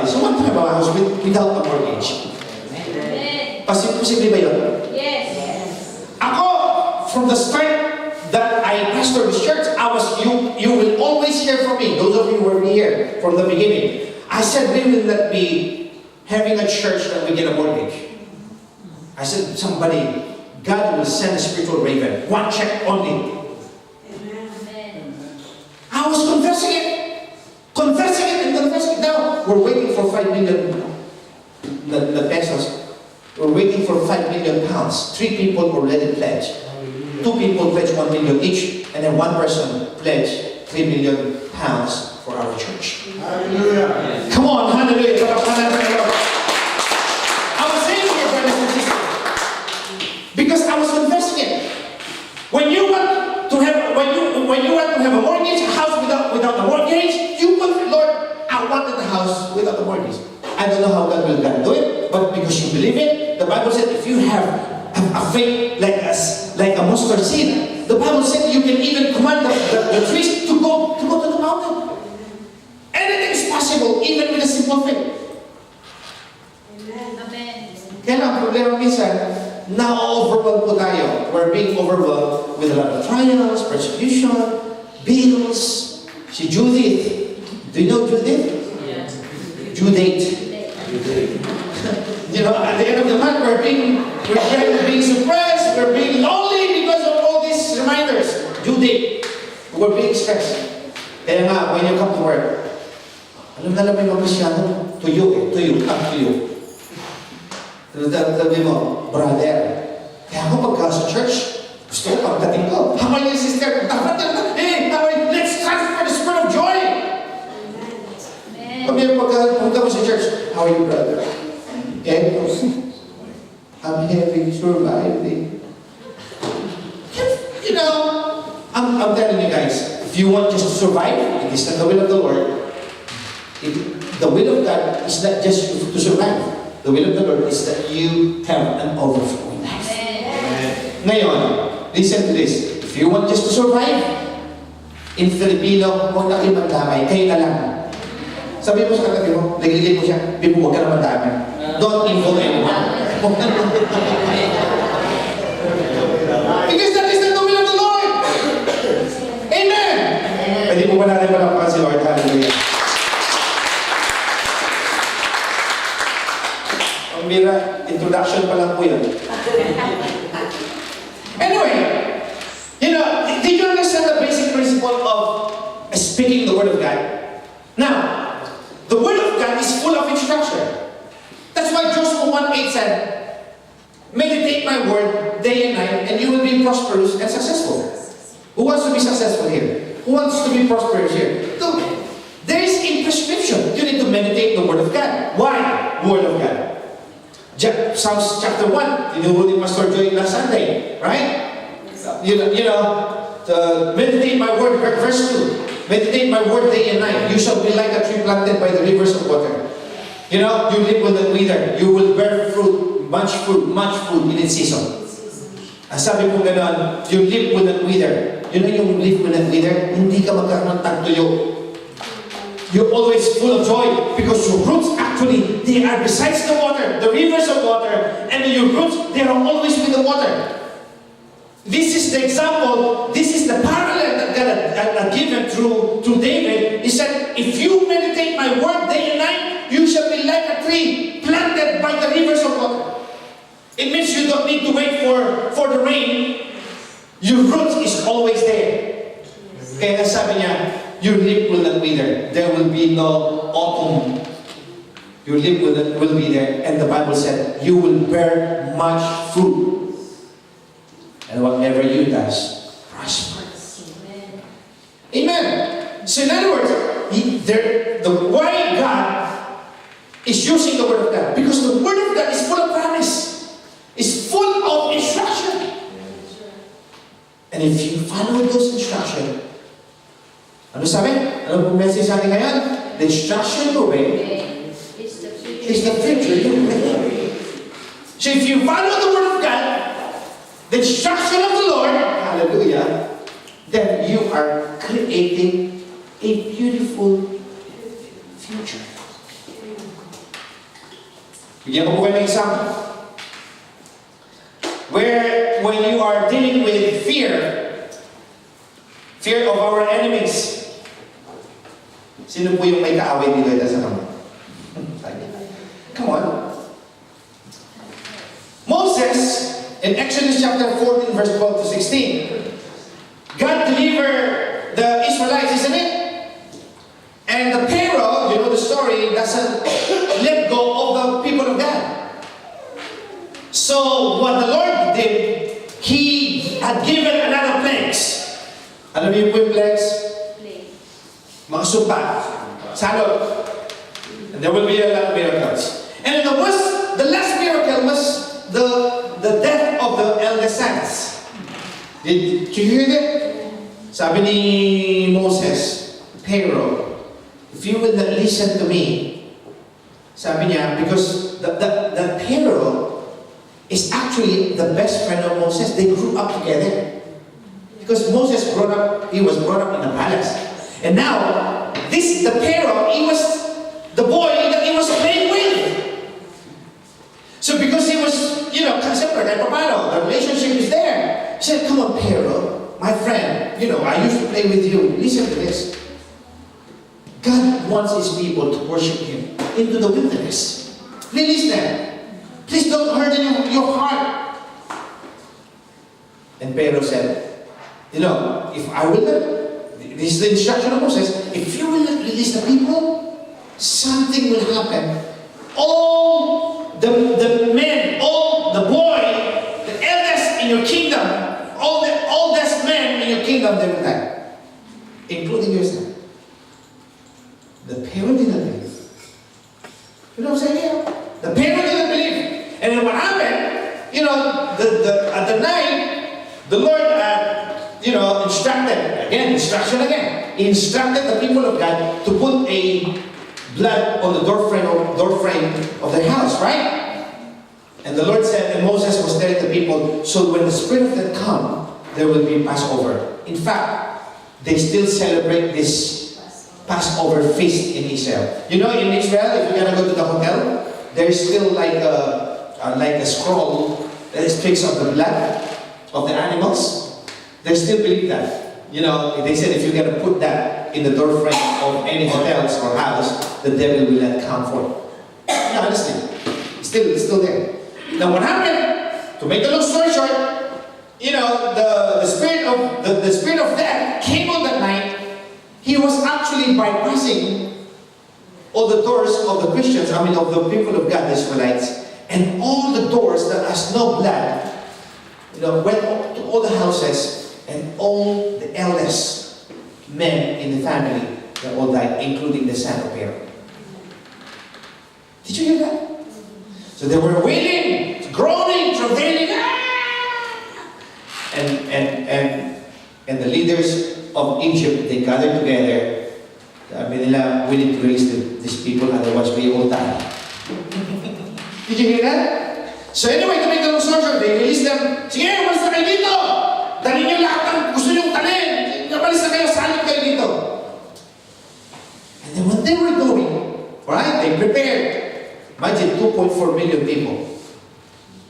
this. Who want to have a house without a mortgage? Posible ba yun? Yes. Ako, from the start that I pastored this church, you will always hear from me, those of you who were here from the beginning. I said, we will not be having a church that we get a mortgage. I said, God will send a spiritual raven. One check only. Amen. I was confessing it. Confessing it and confessing it. Now, we're waiting for 5 million the pesos. We're waiting for 5 million pounds. 3 people already pledged. 2 people pledged 1 million each. And then 1 person pledged 3 million pounds for our church. Hallelujah. Come on, hallelujah. I was saying here, brothers and sisters, because I was confessing it. When you want to have a mortgage, a house without a mortgage, you want, Lord, I wanted a house without a mortgage. I don't know how God will do it, but because you believe it, the Bible said if you have a faith like a mustard seed, the Bible said you can even command the trees to go to the mountain. Anything is possible, even with a simple faith. Amen. Kaya lang, problema minsan, na-overwhelmed po tayo. We're being overwhelmed with a lot of trials, persecution, bills. Si Judith. Do you know Judith? Yeah. Judith. You know, at the end of the month, we're being suppressed, we're being lonely because of all these reminders. Judith. We're being stressed. Kaya nga, when you come to work, alam na lang may mga Kristyano, tuyo, up to you. Sabi mo, brother, kaya ako pagka sa church, gusto ko pagdating ko. How are you, sister? Hey, how are you? Let's transfer the spirit of joy. Pag pagka mo sa church, how are you, brother? Okay? I'm having surviving. You know, I'm telling you guys, if you want just to survive, it is not the will of the Lord. The will of God is not just to survive. The will of the Lord is that you have an overflowing life. Ngayon, listen to this. If you want just to survive, in Filipino, huwag na kayo magdamay. Kayo na lang. Sabi mo sa katabi mo, nagigil mo siya, bibo, huwag ka na magdamay. Don't involve anyone. Because that is not the will of the Lord. Amen. Pwede mo ba natin malampakan si Lord? Hallelujah. Mira, introduction pa lang po yun. Anyway, you know, did you understand the basic principle of speaking the Word of God? Now, the Word of God is full of instruction. That's why Joshua 1:8 said, meditate my Word day and night, and you will be prosperous and successful. Who wants to be successful here? Who wants to be prosperous here? So, there is a prescription. You need to meditate the Word of God. Why? Word of God. Psalms chapter 1, tinuhuli Pastor Joy last Sunday, right? You know, meditate my word, verse 2. Meditate my word day and night. You shall be like a tree planted by the rivers of water. You know, you live will not wither. You will bear much fruit in its season. Ang sabi po gano'n, you live will not wither. You know yung live will not wither? Hindi ka magkakaroon ng tagtuyo. You're always full of joy because your roots actually, they are besides the water, the rivers of water, and your roots, they are always with the water. This is the example, this is the parallel that God had given through David. He said, if you meditate my word day and night, you shall be like a tree planted by the rivers of water. It means you don't need to wait for the rain. Your root is always there. Kaya sabi niya, your leaf will not wither. There will be no autumn. Your leaf will be there. And the Bible said, you will bear much fruit. And whatever you does, prospers. Amen. So in other words, why God is using the Word of God? Because the Word of God is full of promise. It's full of instruction. And if you follow those instructions, ano sabi? Ano pong message sa atin ngayon? The instruction to obey is the future. So if you follow the Word of God, the instruction of the Lord, hallelujah, then you are creating a beautiful future. Bigyan ko po kayo ng example. Where when you are dealing with fear of our enemies. Sino po yung may kaaway dito sa kamay? Come on. Moses, in Exodus chapter 14, verse 12 to 16, God delivered the Israelites, isn't it? And the Pharaoh, you know the story, doesn't let go of the people of God. So, what the Lord did, He had given another plagues. Alam niyo po yung plagues? Mga sumpa, salot. And there will be a lot of miracles. And the last miracle was the death of the eldest sons. Did you hear that? Sabi ni Moses, Pharaoh, if you will not listen to me, sabi niya, because the Pharaoh is actually the best friend of Moses. They grew up together. Because Moses he was brought up in the palace. And now, the Pharaoh, he was the boy that he was playing with. So because he was, the relationship is there. He said, come on, Pharaoh, my friend, I used to play with you. Listen to this. God wants His people to worship Him into the wilderness. Release them. Please don't harden your heart. And Pharaoh said, if I will not, this is the instruction of Moses, if you will not release the people, something will happen. All the men, all the boy, the eldest in your kingdom, all the oldest men in your kingdom, they will die. Including yourself. The Pharaoh didn't believe. You know what I'm saying here? The Pharaoh didn't believe. And then what happened, at the night, the Lord instruction again. He instructed the people of God to put a blood on the door frame of their house, right? And the Lord said, and Moses was telling the people, so when the Spirit of death comes, there will be Passover. In fact, they still celebrate this Passover feast in Israel. In Israel, if you're gonna go to the hotel, there's still like a scroll that speaks of the blood of the animals. They still believe that. They said if you're gonna put that in the door frame of any hotels or house, the devil will not come forth. Honestly, it's still there. Now, what happened? To make the long story short, the spirit of death came on that night. He was actually bypassing all the doors of the Christians, of the people of God, the Israelites, and all the doors that has no blood, went to all the houses, and all the eldest men in the family, they all died, including the son of Pharaoh. Did you hear that? So they were wailing, groaning, travailing, and the leaders of Egypt, they gathered together. Sabi nila, we need to release these people, otherwise we all die. Did you hear that? So anyway, to make the long story short, they released them. Sige, walis na kayo dito! Dali niyo lahat ng gusto niyong talin! Walis na kayo, salip kayo dito! And then when they were going, right, they prepared. Imagine 2.4 million people.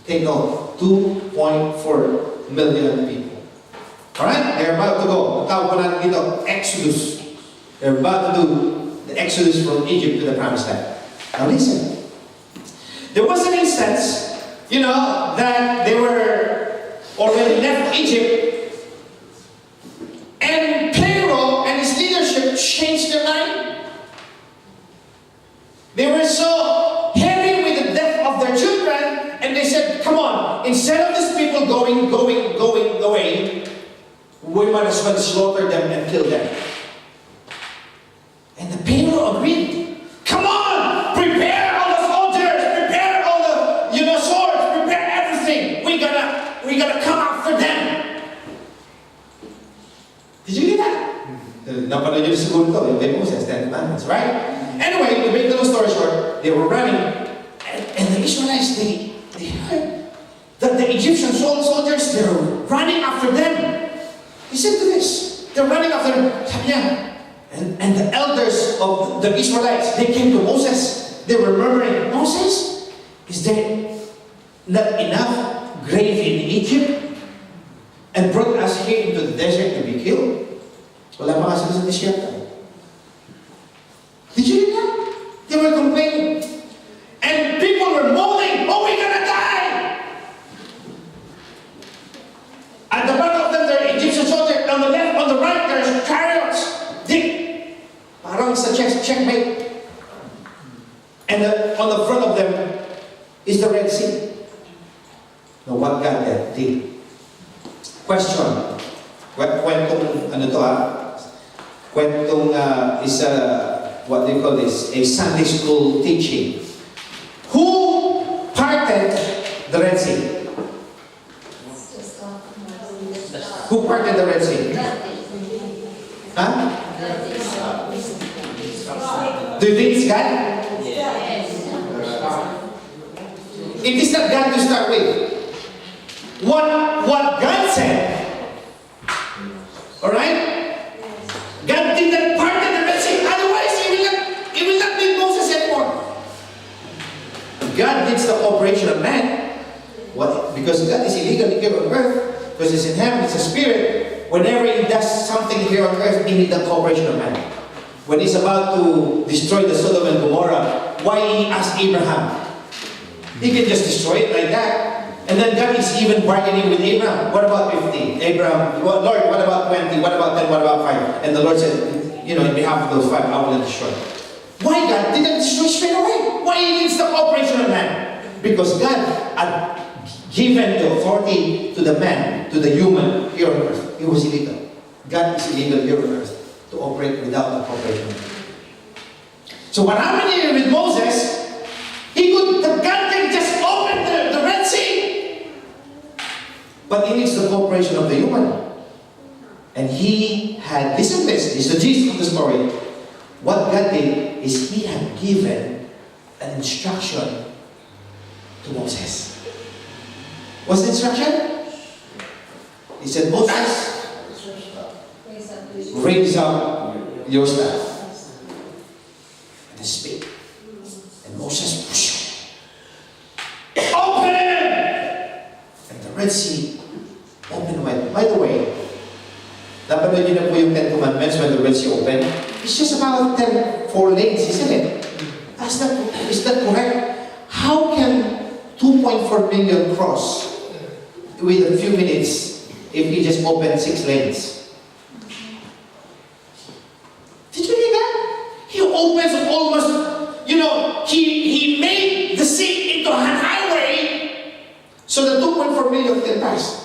Take note, 2.4 million people. Alright? They're about to go. Ang tawag ko natin dito, Exodus. They're about to do the Exodus from Egypt to the Promised Land. Now listen. There was an instance, that they were already left Egypt, and Pharaoh and his leadership changed their mind. They were so heavy with the death of their children, and they said, come on, instead of these people going away, we might as well slaughter them and kill them. And the Pharaoh agreed. Come on, prepare all the soldiers, prepare all the swords, prepare everything. We gotta come after them. Did you hear that? Napanood nyo siguro ito, yung kay Moses, 10 Commandments, right? Anyway, to make the long story short, they were running, and the Israelites, they heard that the Egyptian soldiers, they were running after them. Listen to this. They're running after them. Sabi niya, and the elders of the Israelites, they came to Moses. They were murmuring, Moses, Is there not enough grain in Egypt and brought us here into the desert to be killed? Wala pa kasi sa desierto. Did you hear that? They were complaining. And people were moaning, oh, we're gonna die! At the back of them, there are Egyptian soldiers. On the left, on the right, there's chariots. Parang sa checkmate. And on the front of them is the Red Sea. Now, what God did? Question. Kwentong, ano to Kwentong is what do you call this? A Sunday school teaching. Who parted the Red Sea? Who parted the Red Sea? Huh? Do you think it's God? It is not God to start with. What God said, alright? God did not part the Red Sea. Otherwise, He will not need Moses anymore. God needs the cooperation of man. What? Because God is illegally here on earth. Because He's in heaven, He's a spirit. Whenever He does something here on earth, He needs the cooperation of man. When He's about to destroy the Sodom and Gomorrah, why He asked Abraham? He can just destroy it like that. And then God is even bargaining with Abraham. What about 50? Abraham, Lord, what about 20? What about 10? What about 5? And the Lord said, in behalf of those 5, I will not destroy. Why God didn't destroy straight away? Why He needs the cooperation of man? Because God had given the authority to the man, to the human here on earth. It was illegal. God is illegal here on earth to operate without the cooperation of man. So what happened here with Moses, God can just open the Red Sea. But He needs the cooperation of the human. And He had, listen to this is the gist of the story. What God did is He had given an instruction to Moses. What's the instruction? He said, Moses, raise up your staff and speak. And Moses pushed. Open! And the Red Sea opened wide. By the way, napanood niyo na po yung 10 Commandments when the Red Sea opened. It's just about 4 lanes, isn't it? Is that correct? How can 2.4 million cross with a few minutes if He just opened 6 lanes? Did you hear that? He opens almost, He made the sea into a highway so that 2.4 million can pass.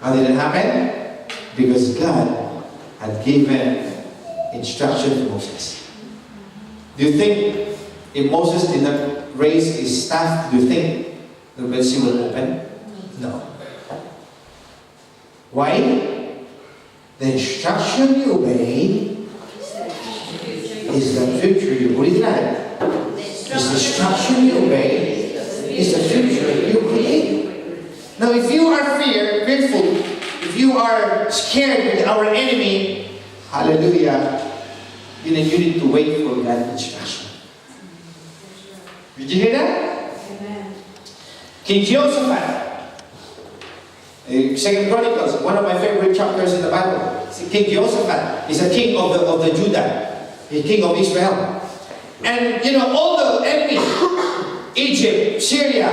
How did it happen? Because God had given instruction to Moses. Do you think if Moses did not raise his staff, do you think the Red Sea will open? No. Why? The instruction you obey is the future you believe in. The instruction you obey is the future you create. Now, if you are fearful, if you are scared with our enemy, hallelujah, then you need to wait for God's instruction. Did you hear that? Amen. King Jehoshaphat, Second Chronicles, one of my favorite chapters in the Bible. King Jehoshaphat is a king of the Judah, a king of Israel. And all the enemies, Egypt, Syria,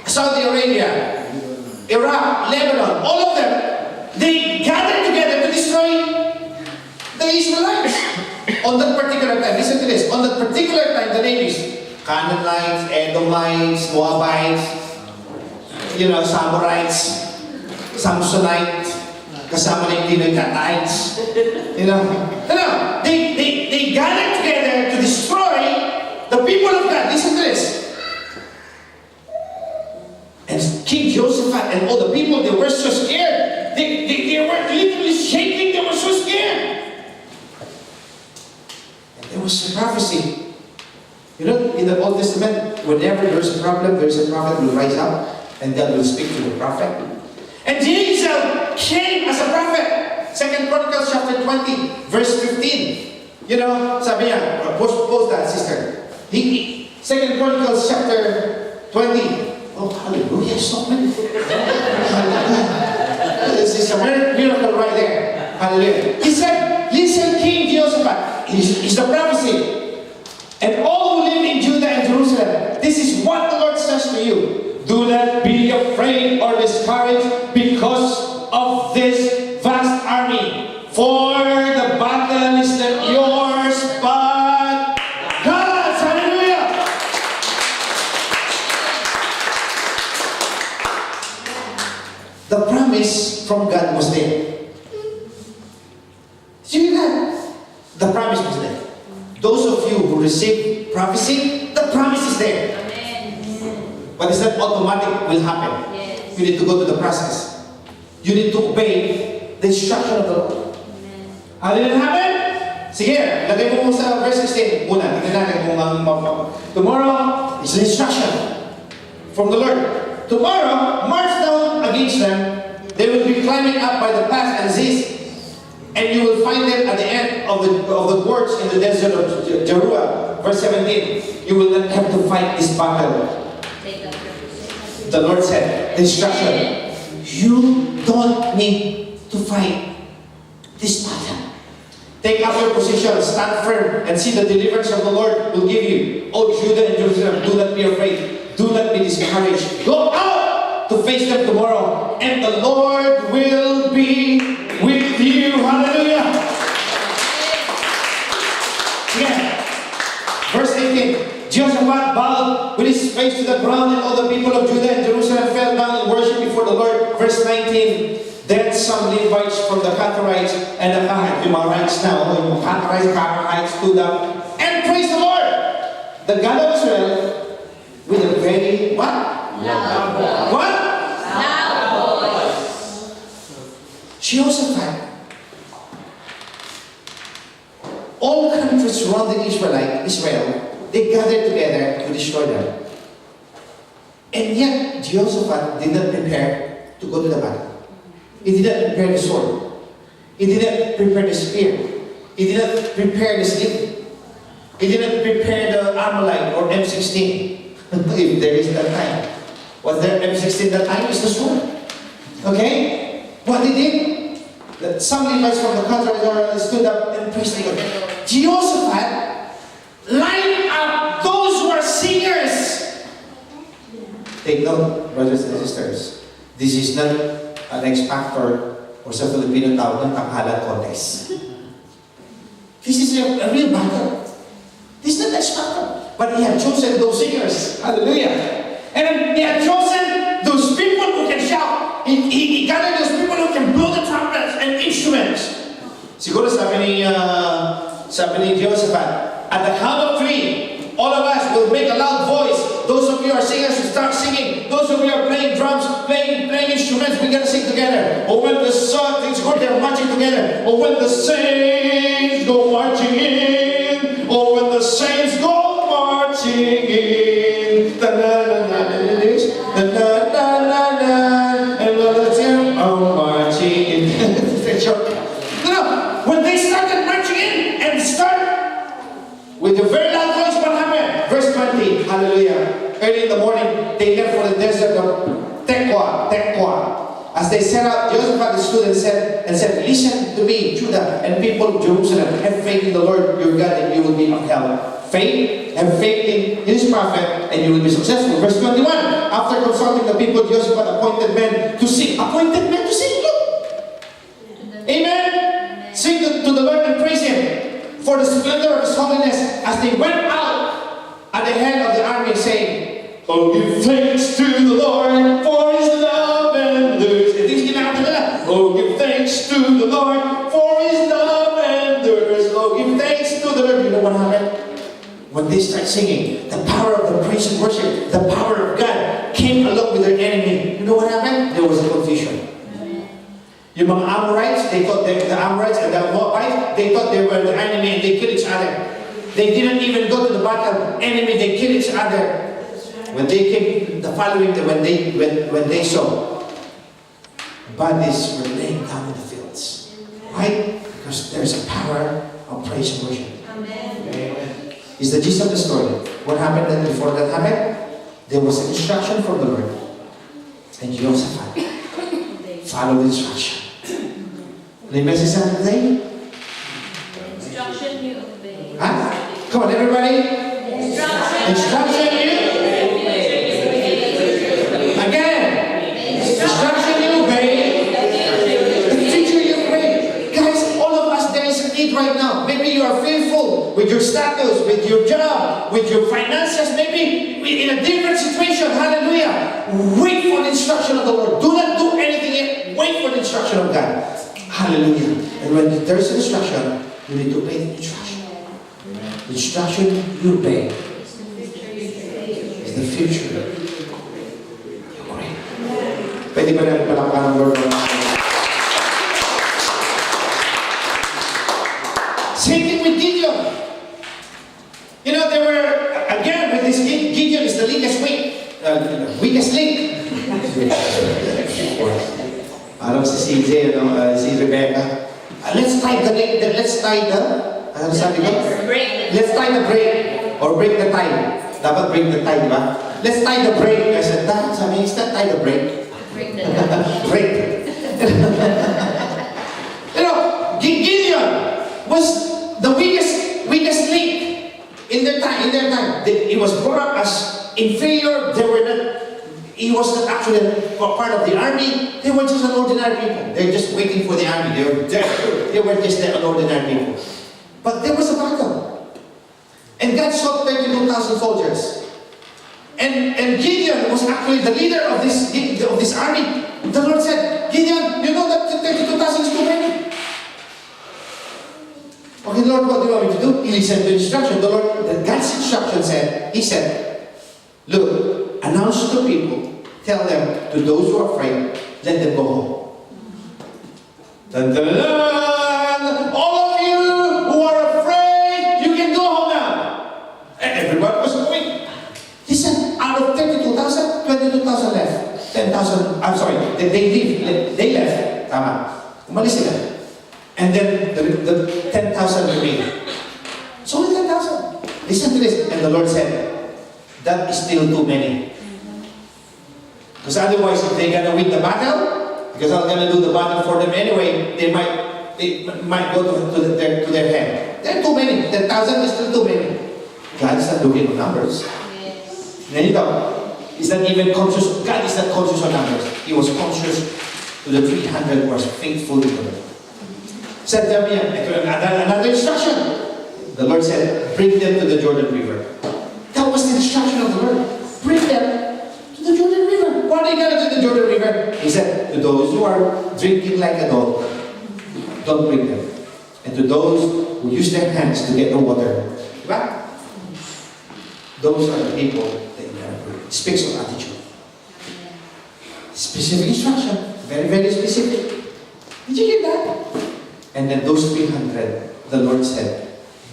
Saudi Arabia, Iraq, Lebanon, all of them, they gathered together to destroy the Israelites. On that particular time, listen to this, on that particular time, the name is Canaanites, Edomites, Moabites, Samorites, Samsonites, kasama na yung Canaanites. They gathered together to destroy the people of God. Listen to this. And King Jehoshaphat and all the people, they were so scared. They were literally shaking. They were so scared. And there was a prophecy. In the Old Testament, whenever there's a problem, there's a prophet who will rise up and God will speak to the prophet. And Jesus came as a prophet. 2 Chronicles chapter 20, verse 15. Sabi niya, post that, sister. 2 Chronicles chapter 20. Oh, hallelujah, so many. This is a miracle right there. Hallelujah. He said, listen, King Jehoshaphat. It's the prophecy. And all who live in Judah and Jerusalem, this is what the Lord says to you. Do not be afraid or discouraged because of this vast army. For the battle is not yours, but God's. Hallelujah. The promise from God was there. See that? The promise was there. Those of you who receive prophecy, the promise is there. Amen. But it's not automatic will happen. Yes. You need to go to the process. You need to obey the instruction of the Lord. Amen. How did it happen? Sige, lagay mo sa verse 16. Muna, tignan natin kung tomorrow is the instruction from the Lord. Tomorrow, march down against them. They will be climbing up by the pass and Ziz. And you will find them at the end of the gorge in the desert of Jeruah. Verse 17. You will not have to fight this battle. The Lord said, the instruction. You don't need to fight this battle. Take up your position, stand firm, and see the deliverance of the Lord will give you. O Judah and Jerusalem, do not be afraid. Do not be discouraged. Go out to face them tomorrow, and the Lord will be with you. Hallelujah. Yeah. Verse 18. Jehoshaphat bowed with his face to the ground, and all the people of Judah and Jerusalem fell down and worshipped before the Lord. Verse 19. Then some Levites from the Catharites and the Kahat, yung mga rights now, yung Catharites stood up and praised the Lord, the God of Israel, with a very what? Loud voice. What? Loud voice. Jehoshaphat. All countries surrounding Israel, they gathered together to destroy them. And yet, Jehoshaphat did not prepare to go to the battle. He did not prepare the sword. He did not prepare the spear. He did not prepare the sling. He did not prepare the Armalite or M16. If there is that time. Was there M16 that time? Is the sword. Okay? What he did? Some Levites from the country stood up and praised the Lord. Jehoshaphat lined up those who are singers. Take note, brothers and sisters. This is not an X Factor or sa Filipino tawag ng tanghalan contest. This is a real battle. This is not X Factor. But he had chosen those singers. Hallelujah. And he had chosen those people who can shout. He gathered those people who can blow the trumpets and instruments. Siguro sabi ni Jehoshaphat, at the count of 3, all of us will make a loud voice. Those of you are singers will start singing. Those of you are playing drums, playing instruments, we're going to sing together. Or when the things go, they're marching together. Or when the saints go marching in. Or when the saints go marching in. And all the team are marching in. When they started marching in and start with a very loud voice, what happened? Verse 20, hallelujah. Early in the morning, they left for the desert of Tekoa. As they set out, Jehoshaphat stood and said, listen to me, Judah and people of Jerusalem. Have faith in the Lord your God and you will be upheld. Have faith in his prophet and you will be successful. Verse 21, after consulting the people, Jehoshaphat appointed men to sing. Appointed men to sing. Look. Amen. Sing to the Lord and praise him for the splendor of his holiness, as they went out at the head of the army, saying, oh, give thanks to the Lord for his love endures. Oh, give thanks to the Lord for his love endures. Oh, give thanks to the Lord. You know what happened? When they start singing, the power of the praise and worship, the power of God came along with their enemy. You know what happened? There was a confusion. Yung mga Amorites, they thought the Amorites and the Moabites, they thought they were the enemy and they killed each other. They didn't even go to the battle. Enemy, they killed each other. When they came the following day, when they saw bodies were laying down in the fields. Why? Because there's a power of praise and worship. Amen. Amen. is the gist of the story. What happened then before that happened? There was an instruction from the Lord. And Jehoshaphat followed the instruction. Any message on today? Instruction you obey. Huh? Come on, everybody. Instruction you. Again. Instruction you obey. The future you pray. Guys, all of us, there is a need right now. Maybe you are fearful with your status, with your job, with your finances, maybe in a different situation. Hallelujah. Wait for the instruction of the Lord. Do not do anything yet. Wait for the instruction of God. Hallelujah. And when there's an instruction, you need to obey the instruction. The instruction you obey is the future. Pwede ba natin palakpan ang Lord? Same thing with Gideon. You know, there were, again, with this Gideon is the weakest link. Parang si CJ, si Rebecca. Let's tie the, ano sabi ko? Let's tie the break or break the tie. Dapat break the tie, di ba? Let's tie the break. I said, that, sabi, is that tie the break? Break the tie. Break. You know, Gideon was the weakest link in their time. He was brought up as inferior. He was not actually part of the army. They were just an ordinary people. They're just waiting for the army. They were just an ordinary people. But there was a battle. And God shot 32,000 soldiers. And Gideon was actually the leader of this army. The Lord said, Gideon, you know that 32,000 is too many. Okay, Lord, what do you want me to do? He listened to instruction. God's instruction said, He said, look, announce to people, tell them, to those who are afraid, let them go home. Dun, dun, dun. All of you who are afraid, you can go home now. And everyone was going. Listen, out of 32,000, 22,000 left. 10,000, I'm sorry, they left. Tama. Umalis sila. And then the 10,000 remained. It's only 10,000. Listen to this. And the Lord said, that is still too many. Because otherwise, if they're going to win the battle, because I'm going to do the battle for them anyway, they might go to their head. There are too many. 10,000 is still too many. God is not looking at numbers. Ganito. He's not even conscious. God is not conscious of numbers. He was conscious to the 300 who was faithful to Him. Said them, another instruction. The Lord said, bring them to the Jordan River. That was the instruction of the Lord. Bring them to the Jordan River. What are you going to do to the Jordan River? He said, to those who are drinking like a dog, don't bring them. And to those who use their hands to get the water, right? Those are the people that you have to bring. It speaks of attitude. Specific instruction. Very, very specific. Did you hear that? And then those 300, the Lord said,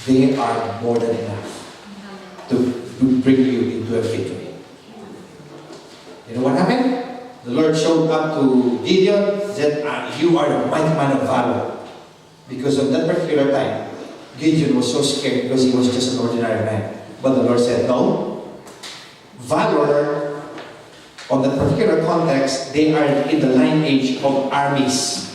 they are more than enough to bring you into a victory. You know what happened? The Lord showed up to Gideon, said, you are a mighty man of valor. Because of that particular time, Gideon was so scared because he was just an ordinary man. But the Lord said, no. Valor, on that particular context, they are in the lineage of armies.